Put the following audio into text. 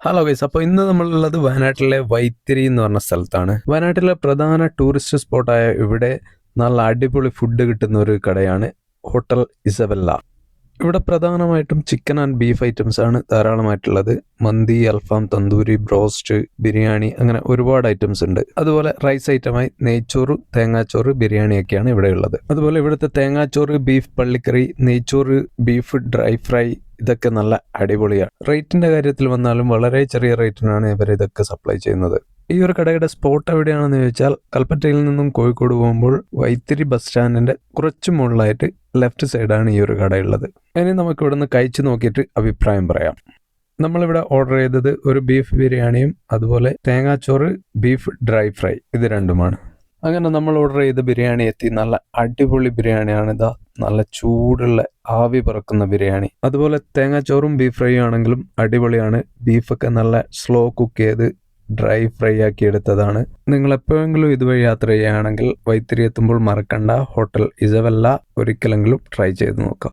Hello guys, അപ്പോൾ ഇന്ന് നമ്മളുള്ളത് വയനാട്ടിലെ വൈത്തിരി എന്ന് പറഞ്ഞ സ്ഥലത്താണ്. വയനാട്ടിലെ പ്രധാന ടൂറിസ്റ്റ് സ്പോട്ടായ ഇവിടെ നല്ല അടിപൊളി ഫുഡ് കിട്ടുന്ന ഒരു കടയാണ് ഹോട്ടൽ ഇസബെല്ല. ഇവിടെ പ്രധാനമായിട്ടും ചിക്കൻ ആൻഡ് ബീഫ് ഐറ്റംസ് ആണ് ധാരാളമായിട്ടുള്ളത്. മന്തി, അൽഫാം, തന്തൂരി, ബ്രോസ്റ്റ്, ബിരിയാണി, അങ്ങനെ ഒരുപാട് ഐറ്റംസ് ഉണ്ട്. അതുപോലെ റൈസ് ഐറ്റമായി നെയ്ച്ചോറ്, തേങ്ങാച്ചോറ്, ബിരിയാണിയൊക്കെയാണ് ഇവിടെ ഉള്ളത്. അതുപോലെ ഇവിടുത്തെ തേങ്ങാച്ചോറ്, ബീഫ് പള്ളിക്കറി, നെയ്ച്ചോറ്, ബീഫ് ഡ്രൈ ഫ്രൈ ഇതൊക്കെ നല്ല അടിപൊളിയാണ്. റേറ്റിന്റെ കാര്യത്തിൽ വന്നാലും വളരെ ചെറിയ റേറ്റിനാണ് ഇവർ ഇതൊക്കെ സപ്ലൈ ചെയ്യുന്നത്. ഈ ഒരു കടയുടെ സ്പോട്ട് എവിടെയാണെന്ന് ചോദിച്ചാൽ കൽപ്പറ്റയിൽ നിന്നും കോഴിക്കോട് പോകുമ്പോൾ വൈത്തിരി ബസ് സ്റ്റാൻഡിന്റെ കുറച്ച് മുകളിലായിട്ട് ലെഫ്റ്റ് സൈഡാണ് ഈ ഒരു കടയുള്ളത്. ഇനി നമുക്ക് ഇവിടെ നിന്ന് കഴിച്ചു നോക്കിയിട്ട് അഭിപ്രായം പറയാം. നമ്മളിവിടെ ഓർഡർ ചെയ്തത് ഒരു ബീഫ് ബിരിയാണിയും അതുപോലെ തേങ്ങാച്ചോറ്, ബീഫ് ഡ്രൈ ഫ്രൈ ഇത് രണ്ടുമാണ്. അങ്ങനെ നമ്മൾ ഓർഡർ ചെയ്ത ബിരിയാണി എത്തി. നല്ല അടിപൊളി ബിരിയാണിയാണ്. ഇതാ നല്ല ചൂടുള്ള ആവി പറക്കുന്ന ബിരിയാണി. അതുപോലെ തേങ്ങാച്ചോറും ബീഫ് ഫ്രൈയും ആണെങ്കിലും അടിപൊളിയാണ്. ബീഫൊക്കെ നല്ല സ്ലോ കുക്ക് ചെയ്ത് ഡ്രൈ ഫ്രൈ ആക്കി എടുത്തതാണ്. നിങ്ങൾ എപ്പോഴെങ്കിലും ഇതുവഴി യാത്ര ചെയ്യുകയാണെങ്കിൽ വൈത്തിരി എത്തുമ്പോൾ മറക്കണ്ട, ഹോട്ടൽ ഇസബെല്ല ഒരിക്കലെങ്കിലും ട്രൈ ചെയ്ത് നോക്കാം.